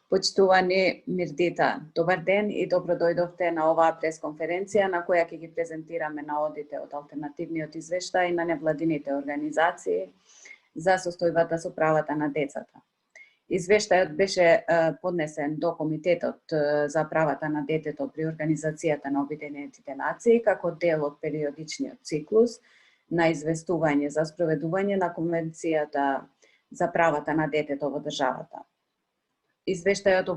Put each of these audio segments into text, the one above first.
Почитувани Мирдита, добар ден и добро дојдовте на оваа пресконференција на која ќе ги презентираме наодите од алтернативниот извештај на невладините организации за состојбата со правата на децата. Извештајот беше поднесен до Комитетот за правата на детето при Организацијата на Обединетите нации како дел од периодичниот циклус на известување за спроведување на Конвенцијата за правата на детето во државата. Извештајот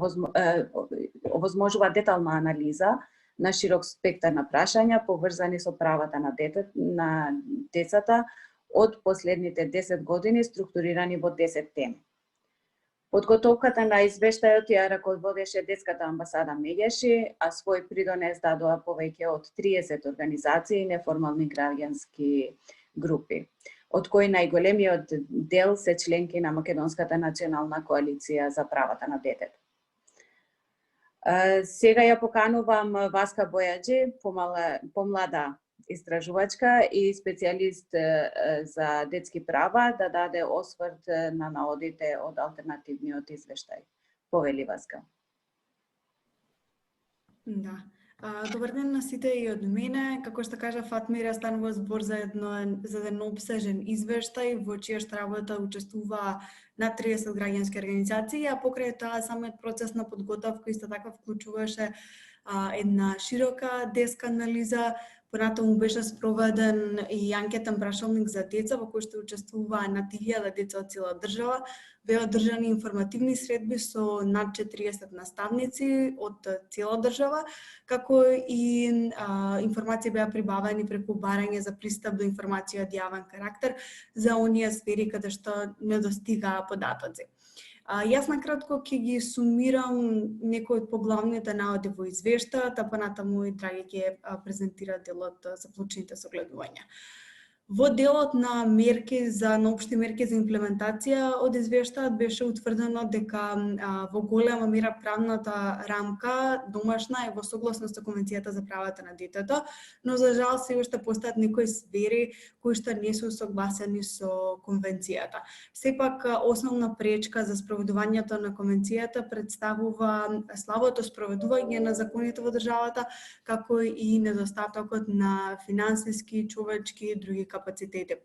овозможува детална анализа на широк спектар на прашања поврзани со правата на децата од последните 10 години, структурирани во 10 теми. Подготовката на извештајот ја раководеше Детската амбасада Меѓаши, а свој придонес дадоа повеќе од 30 организации и неформални граѓански групи, од кои најголемиот дел се членки на Македонската национална коалиција за правата на детето. Сега ја поканувам Васка Бојаджи, помлада истражувачка и специјалист за детски права, да даде осврт на наодите од алтернативниот извештај. Повели, Васка. Да. Добар ден на сите и од мене. Како што кажа Фатмира, станува збор за еден опсежен извештај во чијашта работа учествува над 30 граѓански организации, а покрај тоа самиот процес на подготовка исто така вклучуваше една широка детска анализа. Понатаму беше спроведен и анкетен прашалник за деца во кој што учествуваа над 1000 деца од цела држава. Беа одржани информативни средби со над 40 наставници од цела држава, како и информации беа прибавени преку барање за пристап до информација од јавен карактер за оние сфери каде што не достигаа податоци. Јас накратко ќе ги сумирам некои од поглавните наоди во извештајот, а понатаму и Драги ќе презентира делот за вклучените согледувања. Во делот на општи мерки за имплементација од извештајот беше утврдено дека во голема мера правната рамка домашна е во согласност со Конвенцијата за правата на детето, но за жал се уште постојат некои сфери кои што не се согласени со Конвенцијата. Сепак основна пречка за спроведувањето на Конвенцијата представува слабото спроведување на законите во државата, како и недостатокот на финансиски, човечки и други капацитети.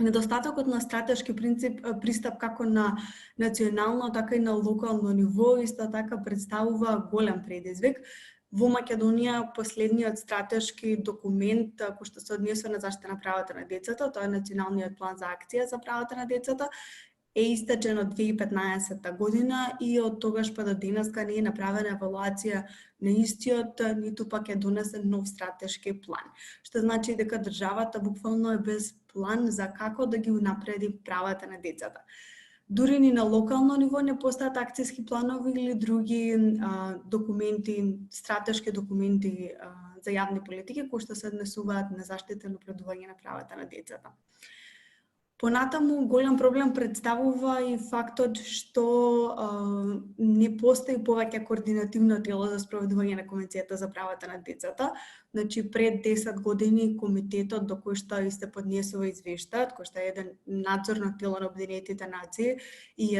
Недостатокот на стратешки пристап како на национално, така и на локално ниво исто така представува голем предизвик. Во Македонија последниот стратешки документ кој што се однесува на заштита на правата на децата, тоа е Националниот план за акција за правата на децата, е истечен од 2015 година и од тогаш па до денеска не е направена евалуација на истиот, ниту пак е донесен нов стратешки план. Што значи дека државата буквално е без план за како да ги унапреди правата на децата. Дури ни на локално ниво не постојат акцијски планови или други документи, стратешки документи за јавни политики кои што се однесуваат на заштита и напредување на правата на децата. Понатаму голем проблем представува и фактот што не постои повеќе координативно тело за спроведување на Конвенцијата за правата на децата. Значи пред 10 години комитетот до кој што се поднесува извештајот, кој што е еден надзорно тело на Обединетите нации и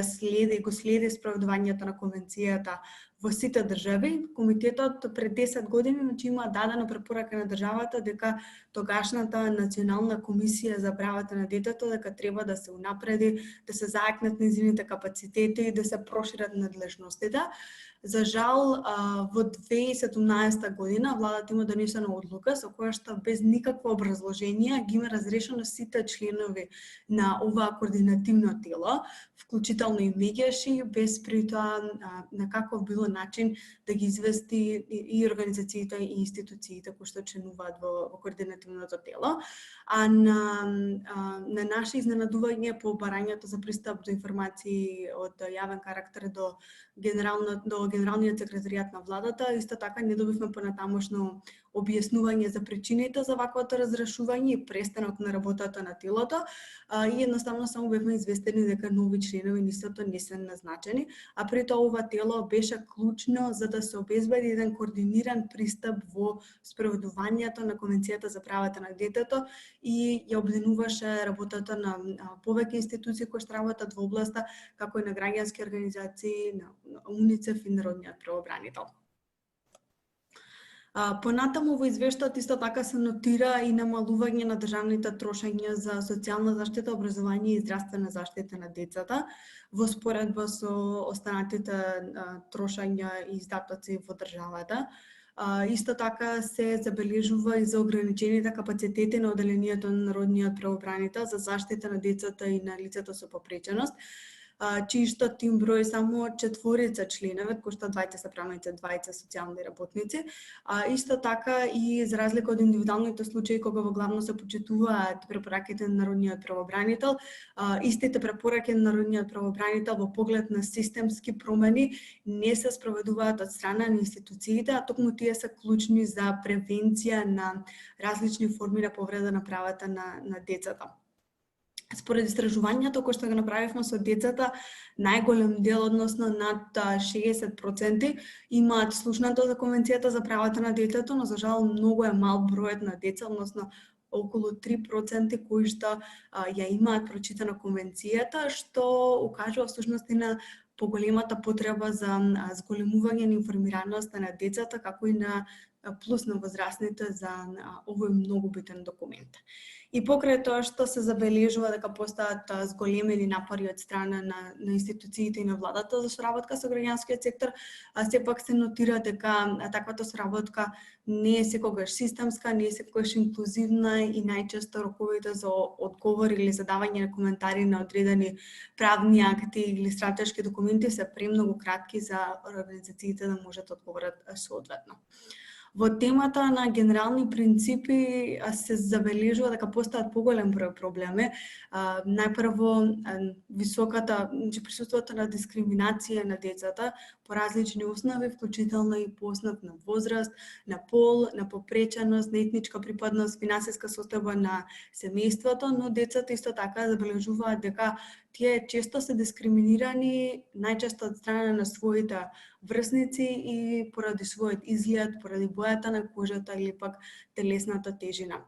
го следи спроведувањето на Конвенцијата во сите држави, комитетот пред 10 години има дадена препорака на државата дека тогашната Национална комисија за правата на детето дека треба да се унапреди, да се заакнат нејзините капацитети и да се прошират надлежностите. За жал, во 2017 година владата има донесена одлука со која што без никакво образложение ги има разрешено сите членови на оваа координативно тело, вклучително и Меѓаши, без при тоа на каков било начин да ги извести и организациите и институциите кои што членуваат во координативното тело. А на наше изненадување по барањето за пристап до информации од јавен карактер до Генералниот секретаријат на владата, исто така не добивме понатамошно објаснување за причините за ваквото разрешување и престанок на работата на телото и едноставно само бевме известени дека нови членови на истото не се назначени, а при тоа ова тело беше клучно за да се обезбеди еден координиран пристап во спроведувањето на Конвенцијата за правата на детето и ја обвинуваше работата на повеќе институции кои што работат во областа, како и на граѓански организации, на УНИЦЕФ и Народниот правобранител. Понатаму во извештајот исто така се нотира и намалување на државните трошења за социјална заштита, образование и здравствена заштита на децата во споредба со останатите трошења и издатоци во државата. Исто така се забележува и за ограничените капацитети на оделението на Народниот правобранител за заштита на децата и на лицето со попреченост, чиј што тим број само 4 членови, кои што двајца се правници, двајца социјални работници. Исто така и за разлика од индивидуалните случаи кога во главно се почитуваат препораките на Народниот правобранител, истите препораки на Народниот правобранител во поглед на системски промени не се спроведуваат од страна на институциите, а токму тие се клучни за превенција на различни форми на повреда на правата на децата. Според истражувањето кој што го направивме со децата, најголем дел, односно над 60%, имаат слушнато за Конвенцијата за правата на детето, но за жал многу е мал бројот на деца, односно околу 3% кои што ја имаат прочитана Конвенцијата, што укажува всушност и на поголемата потреба за зголемување на информираноста на децата, како и на плюс на возрастните за овој многу битен документ. И покрај тоа што се забележува дека постојат зголемени напори од страна на институциите и на владата за соработка со граѓанскиот сектор, сепак се нотира дека таквата соработка не е секогаш системска, не е секогаш инклузивна и најчесто роковите за одговор или задавање на коментари на одредени правни акти или стратешки документи се премногу кратки за организациите да можат да одговорат соодветно. Во темата на генерални принципи се забележува дека постојат поголем број проблеми. Најпрво високата, присуството на дискриминација на децата по различни основи, вклучително и по основ на возраст, на пол, на попреченост, на етничка припадност, финансиска состојба на семејството, но децата исто така забележуваат дека тие често се дискриминирани најчесто од страна на своите врсници и поради својот изглед, поради бојата на кожата или пак телесната тежина.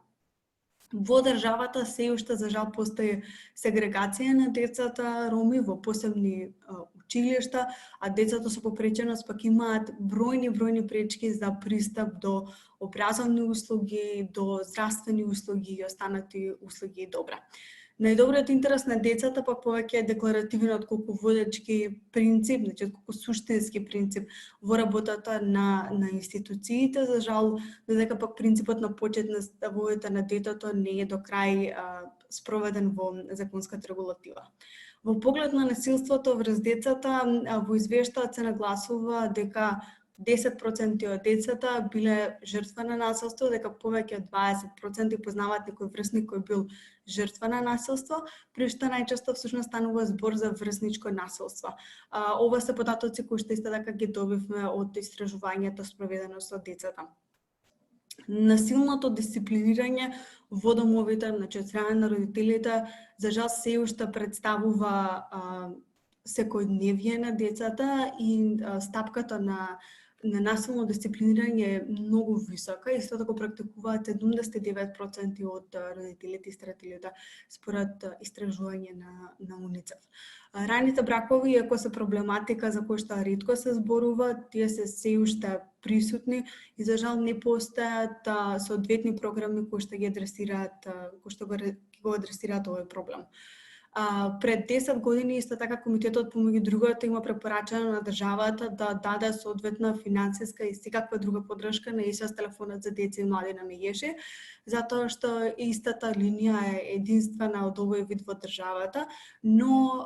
Во државата се уште за жал постои сегрегација на децата роми во посебни училишта, а децата со попреченост пак имаат бројни пречки за пристап до образовни услуги, до здравствени услуги и останати услуги и добра. Најдобриот интерес на децата пак повеќе е декларативен отколку водечки принцип, значи отколку суштински принцип во работата на институциите. За жал, додека пак принципот на почет на ставовите на детето не е до крај спроведен во законската регулатива. Во поглед на насилството врз децата, во извештајот се нагласува дека 10% од децата биле жртва на насилство, дека повеќе од 20% познаваат некој врсник кој бил жртва на насилство, при што најчесто всушност станува збор за врсничко насилство. Ова се податоци кои што исто така ги добивме од истражувањето спроведено со децата. Насилното дисциплинирање во домовите, значи од страна на родителите, за жал се уште представува секојдневие на децата и стапката на насилно дисциплинирање е многу висока и исто така практикуваат 79% од родителите и старателите според истражување на УНИЦЕФ. Раните бракови, иако се проблематика за која што ретко се зборува, тие се уште присутни и за жал не постојат соодветни програми кои што ги адресираат, кои што го адресираат овој проблем. Пред 10 години исто така комитетот помеѓу другото има препорачано на државата да даде соодветна финансиска и секаква друга поддршка на SOS телефонот за деца и млади на Мегеше, затоа што истата линија е единствена од овој вид во државата, но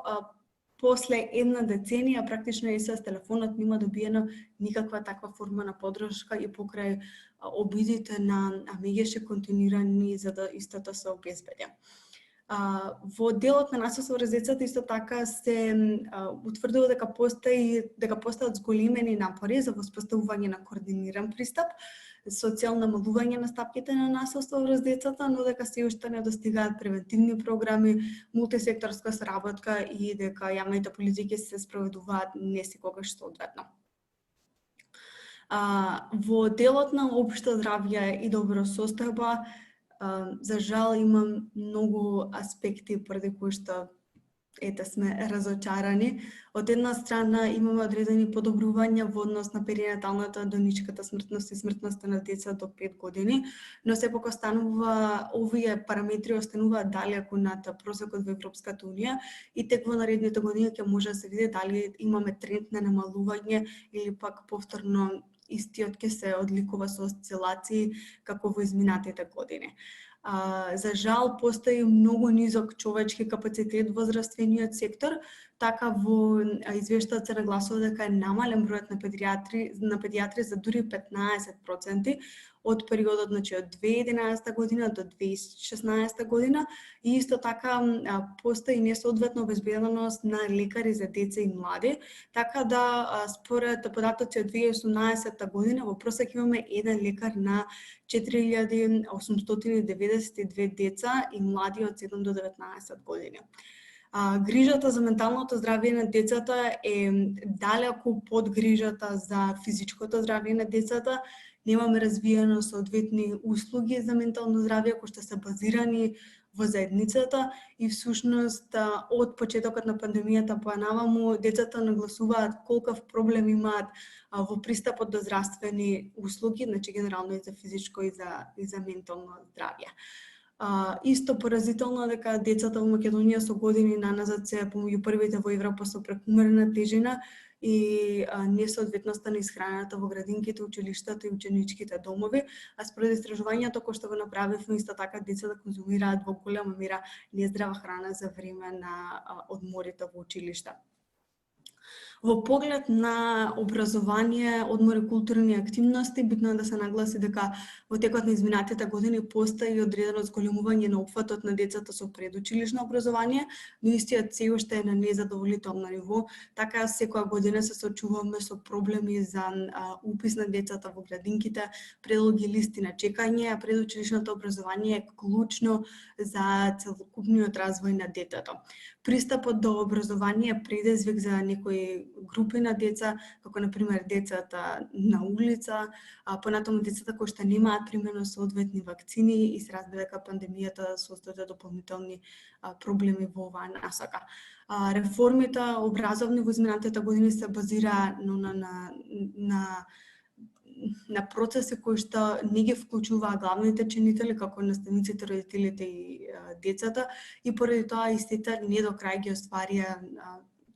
после една деценија практично SOS телефонот нема добиено никаква таква форма на поддршка и покрај обидите на Мегеше континуирани за да истото се обезбеди. Во делот на насилство врз децата исто така се утврдува дека постојат зголемени напори за воспоставување на координиран пристап цел намалување на стапките на насилство врз децата, но дека се уште не достигаат превентивни програми, мултисекторска соработка и дека јавните политики се спроведуваат не секогаш соодветно. Во делот на општо здравје и добро состојба, за жал има многу аспекти поради кои што сме разочарани. Од една страна имаме одредени подобрувања во однос на перинаталната доничката смртност и смртноста на деца до 5 години, но сепак овие параметри остануваат далеку над просекот во Европската унија и тек во наредните години ќе може да се види дали имаме тренд на намалување или пак повторно истиот ќе се одликува со осцилации како во изминатите години. За жал, постои многу низок човечки капацитет во здравствениот сектор, така во извештајот се нагласува дека е намален бројот на педиатри за дури 15% од периодот, значи од 2011 година до 2016 година, и исто така постои несоодветна обезбеденост на лекари за деца и млади, така да според податоци од 2018 година во просек имаме еден лекар на 4892 деца и млади од 7 до 19 години. Грижата за менталното здравје на децата е далеку под грижата за физичкото здравје на децата. Немаме развиено соодветни услуги за ментално здравје кои што се базирани во заедницата и всушност од почетокот на пандемијата поанаваму децата нагласуваат колкав проблем имаат во пристапот до здравствени услуги, значи генерално и за физичко и за ментално здравје. Исто поразително дека децата во Македонија со години наназад се помеѓу првите во Европа со прекумерна тежина и несоодветноста на исхраната во градинките, училиштата и ученичките домови, а според истражувањето кој што го направивме, исто така децата конзумираат во голема мера нездрава храна за време на одморите во училишта. Во поглед на образование, одмор и културни активности, битно е да се нагласи дека во текот на изминатите години постои одредено зголемување на опфатот на децата со предучилишно образование, но истиот се уште е на незадоволително ниво, така секоја година се соочуваме со проблеми за упис на децата во градинките, предолги листи на чекање, а предучилишното образование е клучно за целокупниот развој на детето. Пристапот до образование е предизвик за некои групи на деца, како например децата на улица, понатаму децата кои што немаат примерно соодветни вакцини и се разбира дека пандемијата создава дополнителни проблеми во оваа насока. Реформите образовни во изминатите години се базира на процеси кои што не ги вклучуваа главните чинители како наставниците, родителите и децата, и поради тоа истите не до крај ги остварија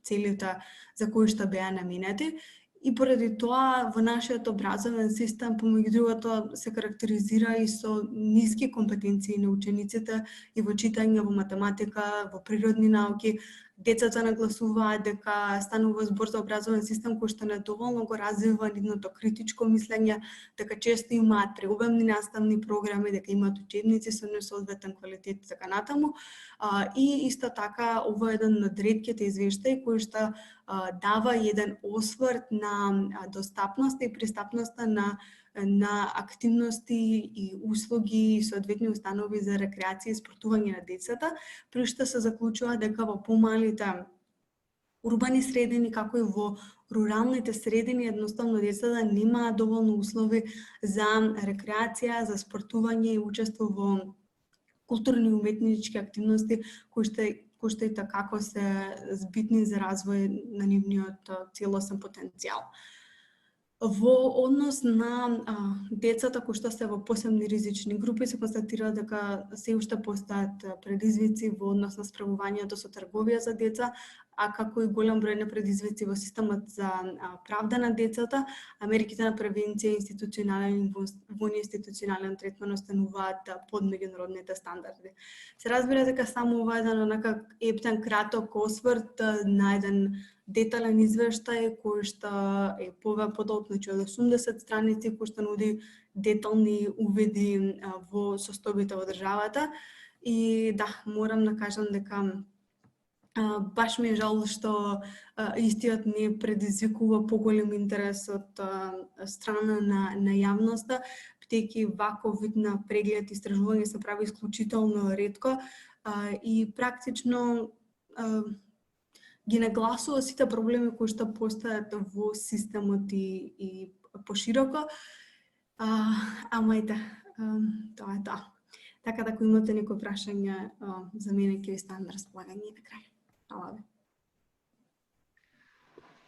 целите за кои што беа наменети. И поради тоа во нашиот образовен систем помеѓу другото се карактеризира и со ниски компетенции на учениците и во читање, во математика, во природни науки. Децата нагласуваат дека станува збор за образовен систем кој што недоволно го развива нивното критичко мислење, дека често имаат преобемни наставни програми, дека имаат учебници со несоодветен квалитет и така натаму. И исто така ова е еден од ретките извештаи кој што дава еден осврт на достапноста и пристапноста на активности и услуги и соодветни установи за рекреација и спортување на децата, при што се заклучува дека во помалите урбани средини, како и во руралните средини, едноставно децата немаат доволно услови за рекреација, за спортување и учество во културни и уметнички активности кои што и такако се збитни за развој на нивниот целосен потенцијал. Во однос на децата кои што се во посебни ризични групи се констатира дека се уште постојат предизвици во однос на справувањето со трговија за деца, а како и голем број на предизвици во системот за правда на децата, мерките на превенција, институционален и воинституционален третман остануваат под меѓународните стандарди. Се разбира дека само ова е еден онака ептен краток осврт на еден детален извештај кој што е подолг, значи од 80 страници, кој што нуди детални увиди во состојбите во државата. И да, морам да кажам дека баш ми е жал што истиот не предизвикува поголем интерес од страна на јавноста, бидејќи ваков вид на преглед истражување се прави исклучително ретко и практично ги нагласува сите проблеми кои што постојат во системот и пошироко. Ама ете, тоа е тоа. Така да ако имате некои прашања за мене, ќе ви станам на располагање на крај. Фала ви.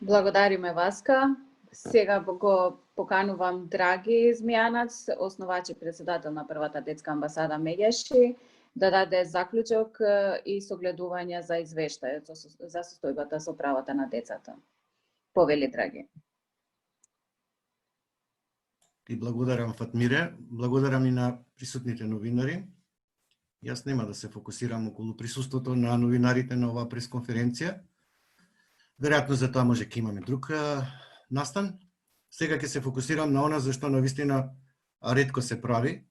Благодариме, Васка. Сега го поканувам Драги Змијанац, основач и председател на првата детска амбасада Меѓеши, да даде заклучок и согледување за извештајот за состојбата со правата на децата. Повели, Драги. И благодарам, Фатмире. Благодарам и на присутните новинари. Јас нема да се фокусирам околу присуството на новинарите на оваа пресконференција. Веројатно за тоа може ќе имаме друг настан. Сега ќе се фокусирам на она зашто навистина ретко се прави.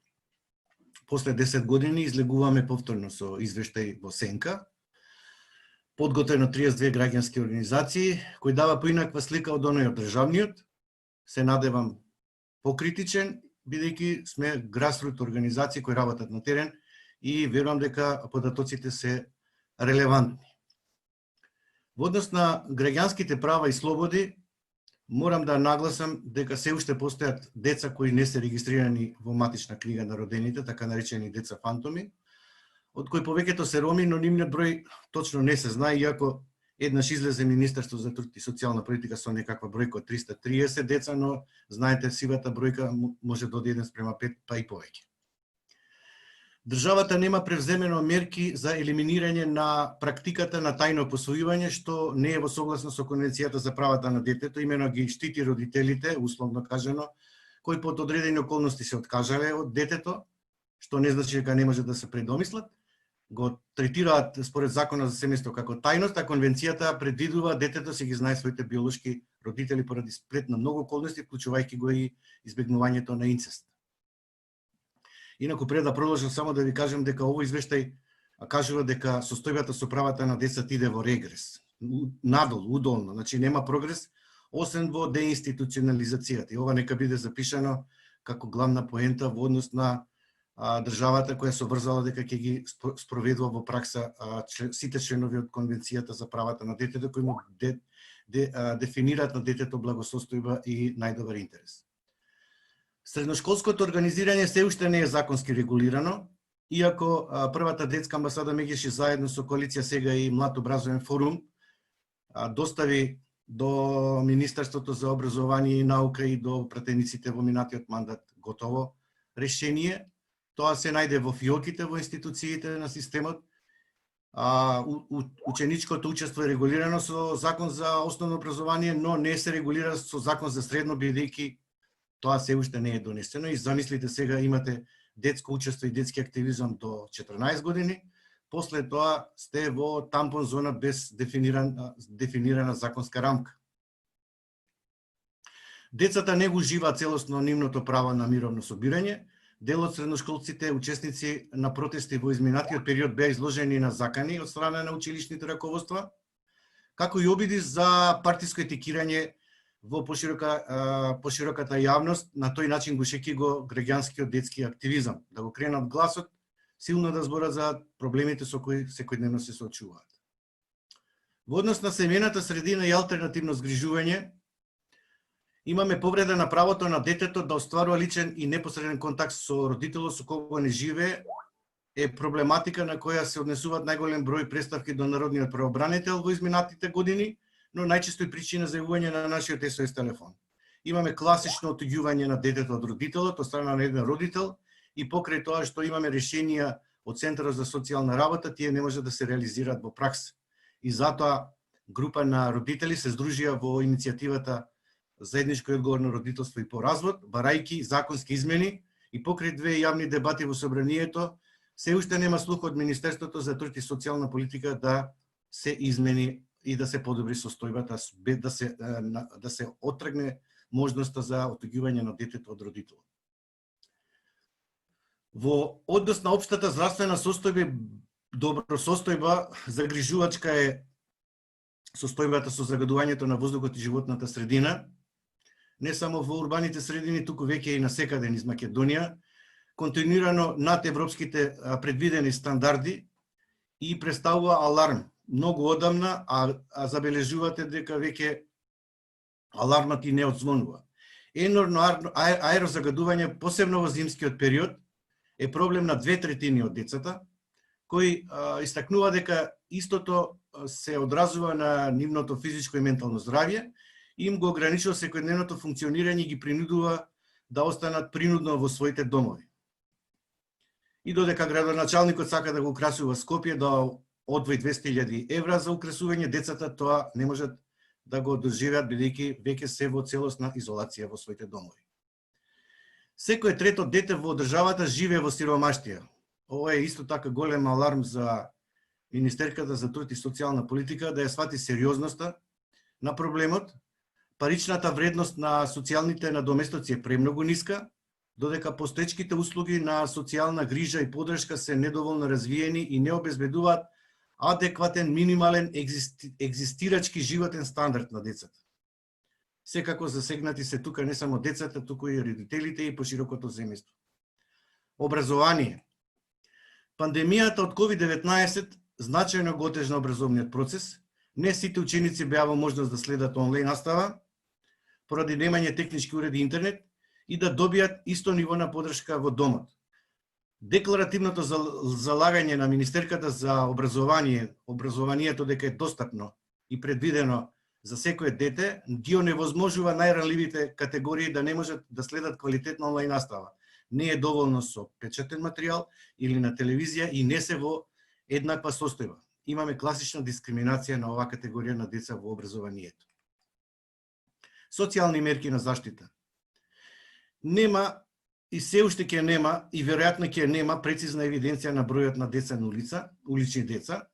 После 10 години излегуваме повторно со извештај во сенка, подготвен од 32 граѓански организации, кој дава поинаква слика од оној од државниот. Се надевам покритичен, бидејќи сме грасрут организации кои работат на терен и верувам дека податоците се релевантни. Во однос на граѓанските права и слободи, морам да нагласам дека се уште постојат деца кои не се регистрирани во матична книга на родените, така наречени деца фантоми, од кои повеќето се роми, но нивниот број точно не се знае, иако еднаш излезе Министерство за труд и социјална политика со некаква бројка од 330 деца, но знаете, сивата бројка може да оди 1:5, па и повеќе. Државата нема превземено мерки за елиминирање на практиката на тајно посвојување, што не е во согласност со Конвенцијата за правата на детето, имено ги штити родителите, условно кажано, кои под одредени околности се откажале од детето, што не значи дека не може да се предомислат, го третираат според Законот за семејство како тајност, а Конвенцијата предвидува детето се ги знае своите биолошки родители поради сплет на многу околности, вклучувајќи го и избегнувањето на инцест. Инаку пред да продолжам само да ви кажам дека овој извештај кажува дека состојбата со правата на децата иде во регрес, надолу, удолно, значи нема прогрес, освен во деинституционализацијата. И ова нека биде запишано како главна поента во однос на државата која се обврзала дека ќе ги спроведува во пракса сите членови од Конвенцијата за правата на детето кои му дефинираат на детето благосостојба и најдобар интерес. Средношколското организирање се уште не е законски регулирано, иако првата детска амбасада Меѓеши заедно со Коалиција сега и Млад образовен форум достави до Министерството за образование и наука и до пратениците во минатиот мандат готово решение. Тоа се најде во фиоките во институциите на системот. Ученичкото учество е регулирано со Закон за основно образование, но не се регулира со Закон за средно, бидејќи тоа се уште не е донесено. И замислите сега имате детско учество и детски активизам до 14 години, после тоа сте во тампон зона без дефинирана законска рамка. Децата не го уживаат целосно нивното право на мировно собирање. Дел од средношколците, учесници на протести во изминатиот период беа изложени на закани од страна на училишните раководства, како и обиди за партиско етикирање во пошироката јавност, на тој начин го шеки го граѓанскиот детски активизам, да го кренат гласот, силно да зборат за проблемите со кои секојдневно се соочуваат. Во однос на семејната средина и алтернативно згрижување, имаме повреда на правото на детето да остварува личен и непосреден контакт со родителот со кого не живее, е проблематика на која се однесуваат најголем број представки до народниот правобранител во изминатите години, но најчесто и причина за јавување на нашиот SOS телефон. Имаме класично отуѓување на детето од родителот, од страна на еден родител, и покрај тоа што имаме решенија од Центарот за социјална работа, тие не може да се реализираат во пракса. И затоа група на родители се здружија во иницијативата Заедничко и одговорно родителство и по развод, барајки законски измени, и покрај две јавни дебати во собранието, се уште нема слух од Министерството за труд и социјална политика да се измени и да се подобри состојбата, да се оттргне можноста за отуѓување на детето од родителот. Во однос на општата здравствена состојба, добро состојба, загрижувачка е состојбата со загадувањето на воздухот и животната средина. не само во урбаните средини, туку веќе и насекаде низ Македонија, континуирано над европските предвидени стандарди и представува аларм многу одамна, а забележувате дека веќе алармат и не одзвонува. Енорно аерозагадување, посебно во зимскиот период, е проблем на 2/3 од децата, кои истакнува дека истото се одразува на нивното физичко и ментално здравје, им го ограничува секојдневното функционирање и ги принудува да останат принудно во своите домови. И додека градоначалникот сака да го украсува Скопје, да одвои 200.000 евра за украсување, децата тоа не можат да го доживеат, бидејќи веќе се во целосна изолација во своите домови. Секој трето дете во државата живее во сиромаштија. Ова е исто така голем аларм за Министерката за труд и социјална политика да ја свати сериозноста на проблемот. Паричната вредност на социјалните надоместоци е премногу ниска, додека постоечките услуги на социјална грижа и поддршка се недоволно развиени и не обезбедуваат адекватен минимален екзистирачки животен стандард на децата. Секако засегнати се тука не само децата, туку и родителите и поширокото семејство. Образование. Пандемијата од COVID-19 значајно го отежна образовниот процес. Не сите ученици беа во можност да следат онлайн настава, поради немање технички уреди интернет и да добијат исто ниво на поддршка во домот. Декларативното залагање на Министерката за образованието дека е достапно и предвидено за секое дете, ги оневозможува најранливите категории да не можат да следат квалитетна онлайн настава. Не е доволно со печатен материјал или на телевизија и не се во еднаква состојба. Имаме класична дискриминација на оваа категорија на деца во образованието. Социјални мерки на заштита. Нема и се уште ќе нема и веројатно ќе нема прецизна евиденција на бројот на деца на улица, улични деца,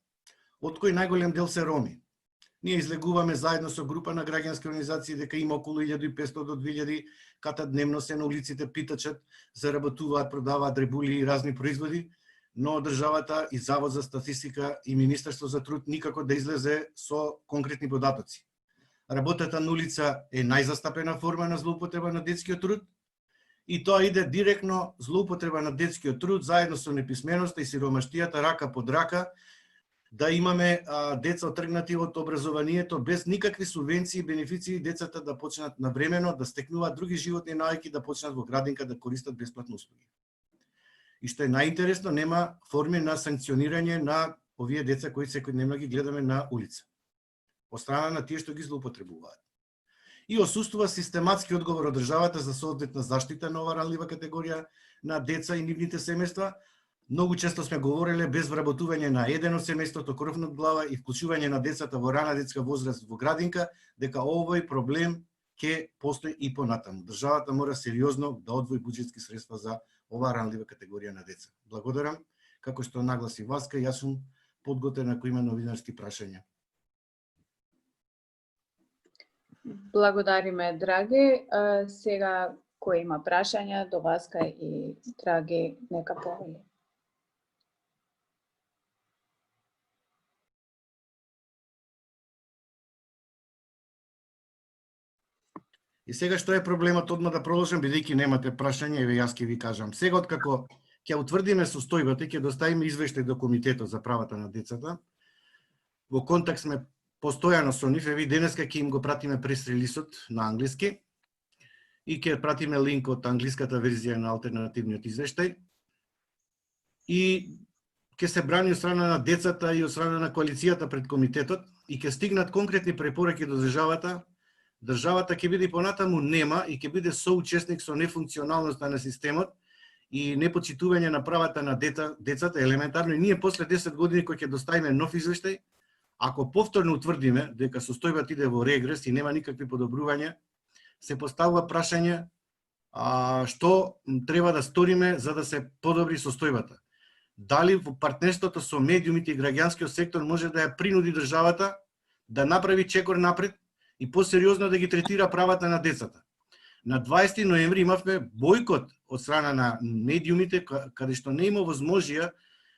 од кои најголем дел се роми. Ние излегуваме заедно со група на граѓански организации дека има околу 1500 до 2000 ката дневно се на улиците, питачат, заработуваат, продаваат дребули и разни производи, но државата и Завод за статистика и Министерство за труд никако да излезе со конкретни податоци. Работата на улица е најзастапена форма на злоупотреба на детскиот труд и тоа иде директно злоупотреба на детскиот труд заедно со неписменоста и сиромаштијата рака под рака, да имаме деца отргнати од образованието без никакви субвенции и бенефиции, децата да почнат навремено да стекнуваат други животни навики, да почнат во градинка да користат бесплатни услуги. И што е најинтересно, нема форми на санкционирање на овие деца кои секојдневно ги гледаме на улица, од страна на тие што ги злоупотребуваат. И осуствува систематски одговор од државата за соодветна заштита на оваа ранлива категорија на деца и нивните семејства. Многу често сме говореле без вработување на еден од семејството, кров над глава и вклучување на децата во рана детска возраст во градинка, дека овој проблем ќе постои и понатаму. Државата мора сериозно да одвои буџетски средства за оваа ранлива категорија на деца. Благодарам. Како што нагласи Васка, јас сум подготвен ако има новинарски прашања. Благодариме, драги. Сега кој има прашања до Васка и драги, нека повели. И сега што е проблемот, одма да продолжам, бидејќи немате прашање, еве јас ќе ви кажам. Сега откако ќе утврдиме состојбата, ќе доставиме извештај до Комитетот за правата на децата. Во контакт сме постојано со нив, еве денеска ќе им го пратиме прес-релисот на англиски и ќе пратиме линк од англиската верзија на алтернативниот извештај. И ќе се брани од страна на децата и од страна на коалицијата пред комитетот и ќе стигнат конкретни препораки до државата. Државата ќе биде понатаму нема и ќе биде соучесник со нефункционалноста на системот и непочитување на правата на децата елементарно. И ние после 10 години кој ќе доставиме нов извештај, ако повторно утврдиме дека состојбата иде во регрес и нема никакви подобрувања, се поставува прашање што треба да сториме за да се подобри состојбата. Дали во партнерството со медиумите и граѓанскиот сектор може да ја принуди државата да направи чекор напред и посериозно да ги третира правата на децата. На 20 ноември имавме бојкот од страна на медиумите, каде што не има возможија,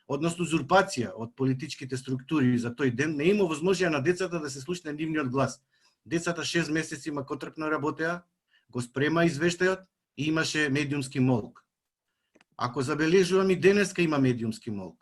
односно узурпација од политичките структури за тој ден, не има возможија на децата да се слушне нивниот глас. Децата 6 месеци макотрпно работеа, го спрема извештајот и имаше медиумски молк. Ако забележувам и денеска има медиумски молк.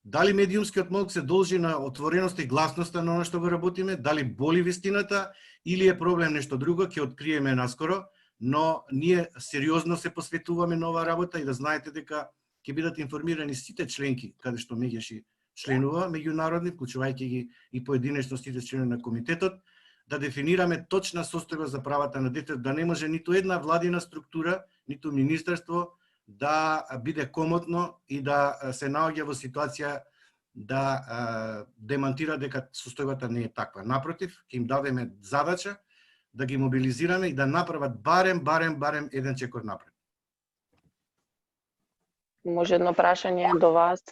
Дали медиумскиот молк се должи на отвореност и гласноста на оно што го работиме, дали боли вистината или е проблем нешто друго, ќе откриеме наскоро, но ние сериозно се посветуваме на оваа работа и да знаете дека ќе бидат информирани сите членки каде што Мегеши членува, меѓународни, вклучувајќи ги и поединечно сите членови на комитетот, да дефинираме точна состојба за правата на детето, да не може ниту една владина структура, ниту министерство да биде комотно и да се наоѓа во ситуација да демантира дека состојбата не е таква. Напротив, ќе им дадеме задача да ги мобилизираме и да направат барем еден чекор напред. Може едно прашање до вас?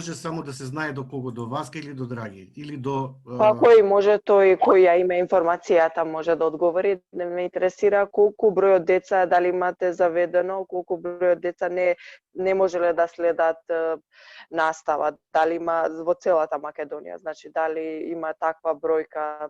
Може само да се знае до кого, до Васка или до Драги, или до... Па кој може тој кој ја има информацијата може да одговори. Ме интересира колку број од деца, дали имате заведено, колку број од деца не можеле да следат настава, дали има во целата Македонија, значи дали има таква бројка.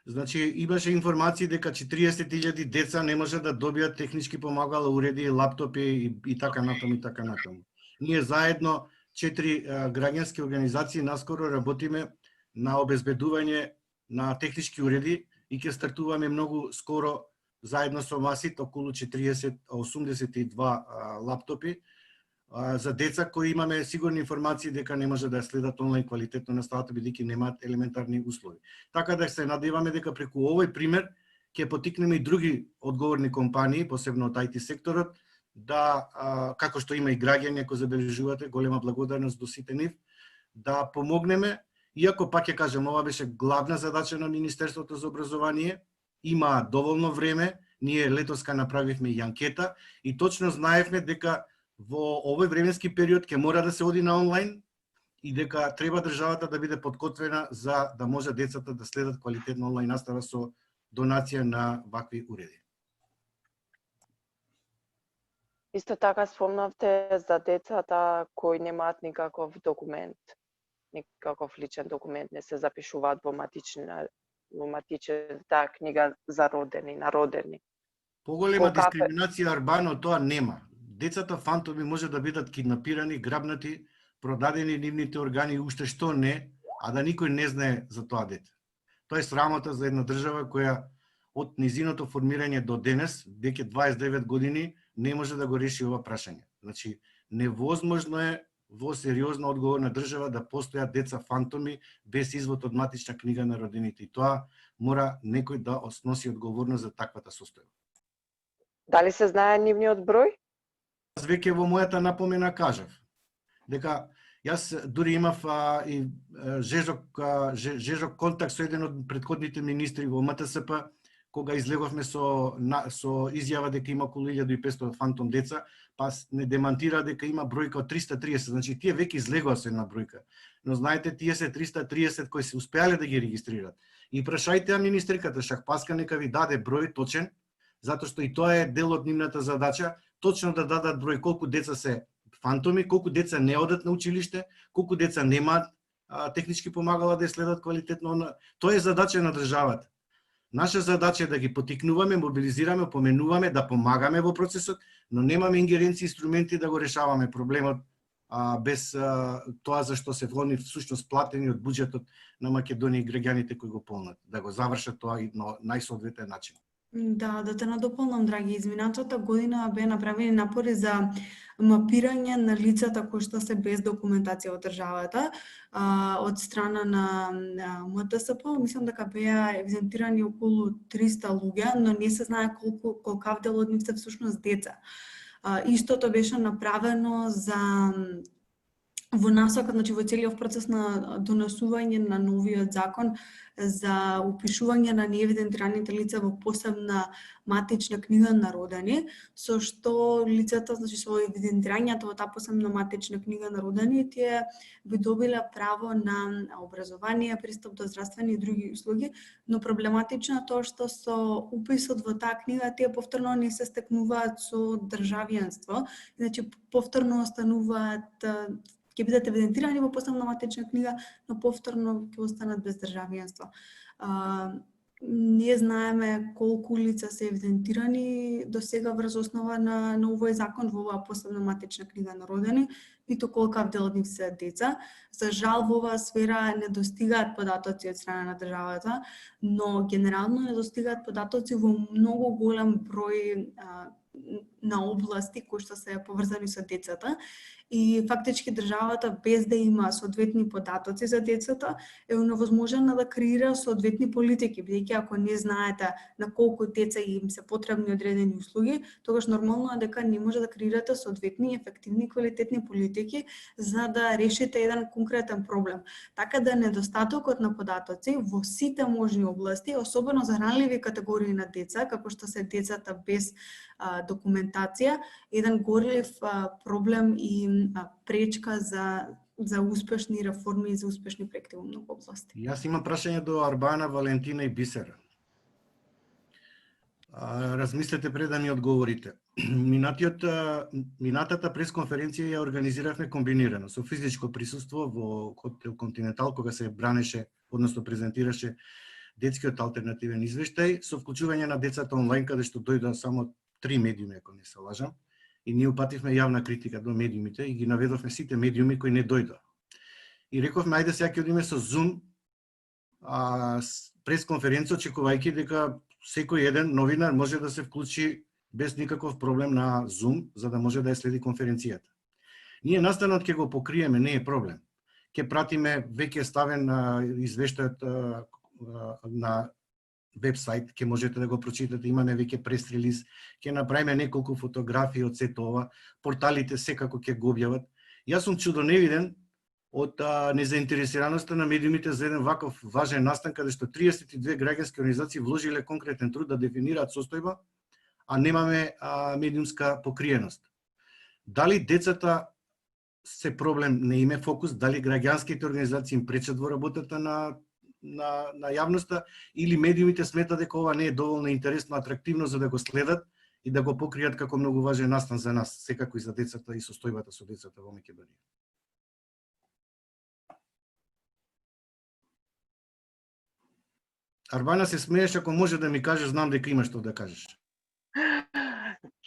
Значи, имаше информации дека 40.000 деца не може да добијат технички помагала, уреди, лаптопи и така натаму и така натаму. Ние заедно 4 граѓански организации наскоро работиме на обезбедување на технички уреди и ќе стартуваме многу скоро заедно со МАСИТ околу 82 лаптопи за деца кои имаме сигурни информации дека не може да следат онлайн квалитетно наставата бидејќи немаат елементарни услови. Така да се надеваме дека преку овој пример ќе потикнеме и други одговорни компании, посебно од IT секторот, да, како што има и граѓани, ако забележувате, голема благодарност до сите нив, да помогнеме, иако пак ќе кажем, ова беше главна задача на Министерството за образование, има доволно време, ние летоска направивме и анкета и точно знаевме дека во овој временски период ќе мора да се оди на онлайн и дека треба државата да биде подготвена за да може децата да следат квалитетна онлайн настава со донација на вакви уреди. Исто така спомнавте за децата кои немаат никаков документ, никаков личен документ, не се запишуваат во матичната книга за родени, на родени. Поголема дискриминација Арбано тоа нема. Децата фантоми може да бидат киднапирани, грабнати, продадени нивните органи и уште што не, а да никој не знае за тоа дете. Тоа е срамота за една држава која од низиното формирање до денес, дека 29 години, не може да го реши ова прашање. Значи, невозможно е во сериозна одговорна држава да постојат деца фантоми без извод од матична книга на родените. И тоа мора некој да сноси одговорност за таквата состојба. Дали се знае нивниот број? Јас веќе во мојата напомена кажав дека јас дури имав и жежок контакт со еден од претходните министри во МТСП, кога излеговме со изјава дека има околу 1500 фантом деца, па не демантира дека има бројка од 330, значи тие веќе излегоа со една бројка. Но знаете, тие се 330 кои се успеале да ги регистрират. И прашајте министриката Шахпаска нека ви даде број точен, затоа што и тоа е дел од нивната задача, точно да дадат број колку деца се фантоми, колку деца не одат на училиште, колку деца немаат технички помагала да следат квалитетно. Тоа е задача на државата. Наша задача е да ги потикнуваме, мобилизираме, поменуваме, да помагаме во процесот, но немаме ингеренции и инструменти да го решаваме проблемот без тоа за што се вони всушност платени од буџетот на Македонија и граѓаните кои го полнат, да го завршат тоа и на најсоодветен начин. Да те надополнам, драги. Изминатата година бе направени напори за мапирање на лицата кои што се без документација од државата од страна на МТСП. Мислам дека беа евидентирани околу 300 луѓе, но не се знае колкав дел од нив се всушност деца. Истото беше направено за во насока, значи во целиот процес на донесување на новиот закон за упишување на неевидентираните лица во посебна матична книга на родени, со што лицата, значи со евидентирањето во таа посебна матична книга на родени, тие би добиле право на образование, пристап до здравствени и други услуги, но проблематично е тоа што со уписот во таа книга тие повторно не се стекнуваат со државјанство, значи повторно остануваат ќе бидат евидентирани во посебна матична книга, но повторно ќе останат без државјанство. Не знаеме колку лица се евидентирани до сега врз основа на овој закон во оваа посебна матична книга на родени, ниту колкав дел од нив се деца. За жал во оваа сфера не достигаат податоци од страна на државата, но генерално не достигаат податоци во многу голем број на области кои што се поврзани со децата. И фактички државата без да има соодветни податоци за децата е невозможна да креира соодветни политики, бидејќи ако не знаете на колку деца им се потребни одредени услуги, тогаш нормално е дека не може да креирате соодветни ефективни квалитетни политики за да решите еден конкретен проблем. Така да недостатокот на податоци во сите можни области, особено за ранливи категории на деца, како што се децата без документација, еден горлив проблем и пречка за успешни реформи и за успешни проекти во многу области. Јас имам прашање до Арбана, Валентина и Бисера. Размислете пред да ми одговорите. Минатата пресконференција ја организиравме комбинирано со физичко присуство во хотел Континентал кога се бранеше, односно презентираше детскиот алтернативен извештај со вклучување на децата онлайн каде што дојдоа само 3 медиуми, ако не се лажам. И ние упативме јавна критика до медиумите и ги наведовме сите медиуми кои не дојдоа. И рековме, ајде сега ќе одиме со Zoom пресконференција, очекувајќи дека секој еден новинар може да се вклучи без никаков проблем на Zoom, за да може да ја следи конференцијата. Ние настанот ќе го покриеме, не е проблем. Ќе пратиме веќе ставен извештајот на вебсайт, ќе можете да го прочитате, имаме веќе прес-релиз, ќе направиме неколку фотографии од сето ова, порталите секако ќе го објават. Јас сум чудоневиден од незаинтересираноста на медиумите за еден ваков важен настан, каде што 32 граѓански организации вложиле конкретен труд да дефинираат состојба, а немаме медиумска покриеност. Дали децата се проблем, не име фокус, дали граѓанските организации им пречат во работата на јавноста, или медиумите сметат дека ова не е доволно интересно, атрактивно за да го следат и да го покријат како многу важен настан за нас, секако и за децата и состојбата со децата во Македонија. Арбана се смееш, ако може да ми кажеш, знам дека имаш што да кажеш.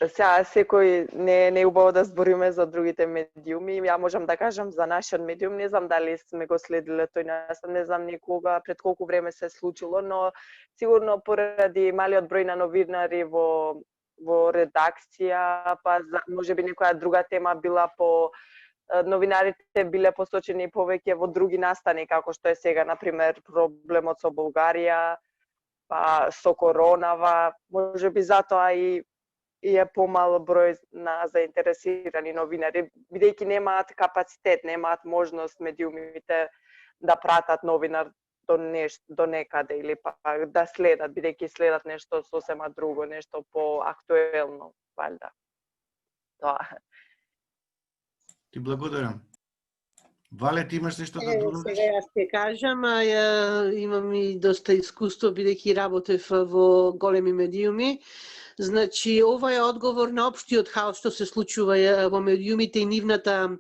Сега секој не е убаво да збориме за другите медиуми. Ја можам да кажам за нашиот медиум, не знам дали сме го следиле тој настан, не знам никога пред колку време се случило, но сигурно поради малиот број на новинари во редакција, па можеби некоја друга тема била новинарите биле посочени повеќе во други настани, како што е сега, например, проблемот со Бугарија, па со коронава, можеби затоа и е помал број на заинтересирани новинари, бидејќи немаат капацитет, немаат можност медиумите да пратат новинар до некаде или па да следат, бидејќи следат нешто сосема друго, нешто поактуелно, валјда. Тоа. Ти благодарам. Вале, ти имаш нешто да добавиш? Сега јас ќе кажам, имам и доста искуство бидејќи работев во големи медиуми. Значи, ова е одговор на општиот хаос што се случува во медиумите и нивната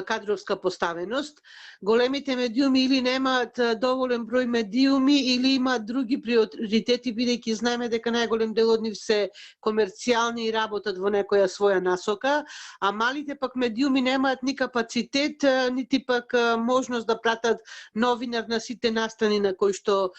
кадровска поставеност. Големите медиуми или немаат доволен број медиуми или имаат други приоритети, бидејќи знаеме дека најголем дел од нив се комерцијални и работат во некоја своја насока, а малите пак медиуми немаат ни капацитет, нити пак можност да пратат новинар на сите настани на кои што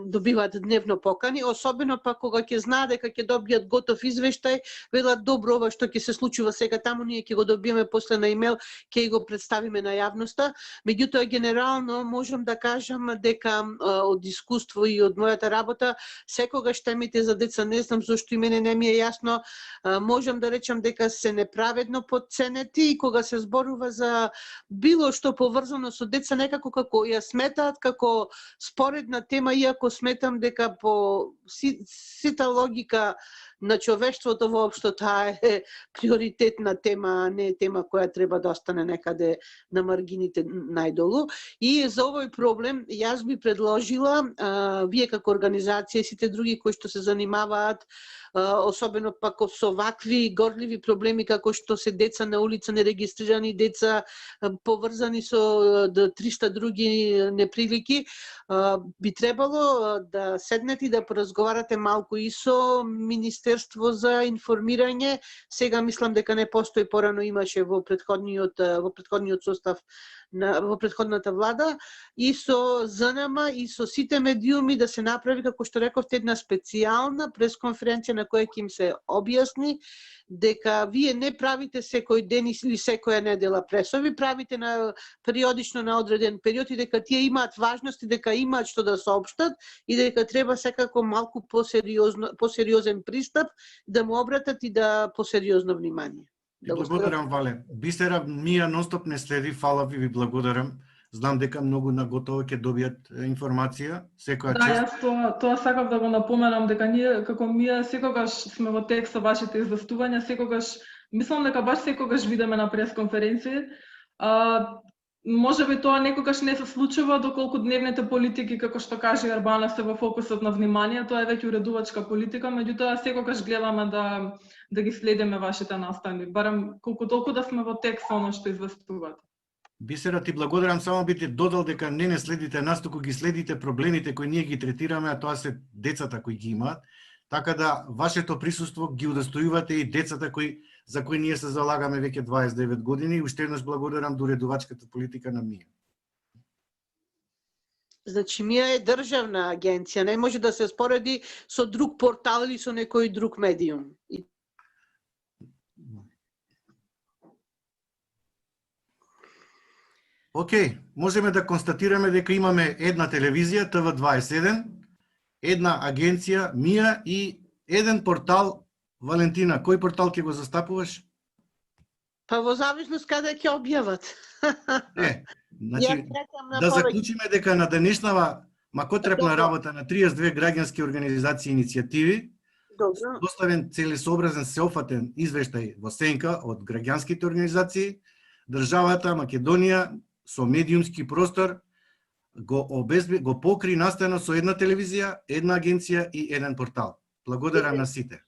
добиваат дневно покани, особено пак кога ќе знаат дека ќе добијат готов извештај, велат добро ова што ќе се случува сега таму, ние ќе го добиеме после на имейл, ќе го представиме на јавноста. Меѓутоа, генерално можам да кажам дека од искуство и од мојата работа, секогаш темите за деца, не знам зашто и мене не ми е јасно, можам да речам дека се неправедно подценети и кога се зборува за било што поврзано со деца, некако како ја сметаат како споредна тема, иако сметам дека по сита логика на човештвото воопшто таа е приоритетна тема, а не тема која треба да остане некаде на маргините најдолу. И за овој проблем јас би предложила вие како организација и сите други кои што се занимаваат особено пак со вакви горливи проблеми како што се деца на улица, нерегистрирани деца, поврзани со 300 други неприлики, би требало да седнете и да поразговарате малку и со Министерство за информирање. Сега мислам дека не постои, порано имаше во претходниот состав во претходната влада, и со ЗНМ и со сите медиуми да се направи, како што рековте, една специјална пресконференција на која ќе им се објасни дека вие не правите секој ден или секоја недела пресови, правите на периодично на одреден период и дека тие имаат важност и дека имаат што да соопштат и дека треба секако малку посериозен пристап да му обратат и да посериозно внимание. Благодарам, Вале. Бисера, Мија нонстоп не следи, фала ви благодарам. Знам дека многу наготово ќе добијат информација секоја чест. Јас тоа сакав да го напоменам, дека ние како Мија секогаш сме во текст со вашите известувања, секогаш мислам дека баш секогаш видиме на пресконференции. Можеби тоа некогаш не се случува доколку дневните политики, како што каже Арбана, се во фокусот на внимание, тоа е веќе уредувачка политика, меѓутоа секогаш гледаме да ги следиме вашите настани, барем колку толку да сме во текст со она што известувате. Бисера, ти благодарам, само би ти додал дека не следите нас, туку ги следите проблемите кои ние ги третираме, а тоа се децата кои ги имаат. Така да вашето присуство ги удостојувате и децата за кои ние се залагаме веќе 29 години, и уште еднаш благодарам до уредувачката политика на Мија. Значи, Мија е државна агенција, не може да се спореди со друг портал или со некој друг медиум. Океј, можеме да констатираме дека имаме една телевизија, ТВ21, една агенција, Мија, и еден портал. Валентина, кој портал ќе го застапуваш? Па во зависност каде ќе објават. Значи, да заклучиме дека на денешнава макотрепна работа на 32 граѓански организации и иницијативи, доставен целесообразен сеопфатен извештај во сенка од граѓанските организации, државата Македонија со медиумски простор го покри наставено со една телевизија, една агенција и еден портал. Благодарам на сите.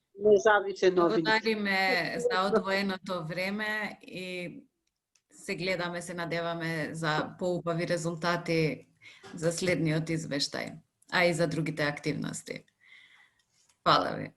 Благодариме за одвоеното време и се гледаме, се надеваме за поубави резултати за следниот извештај, а и за другите активности. Фала ви.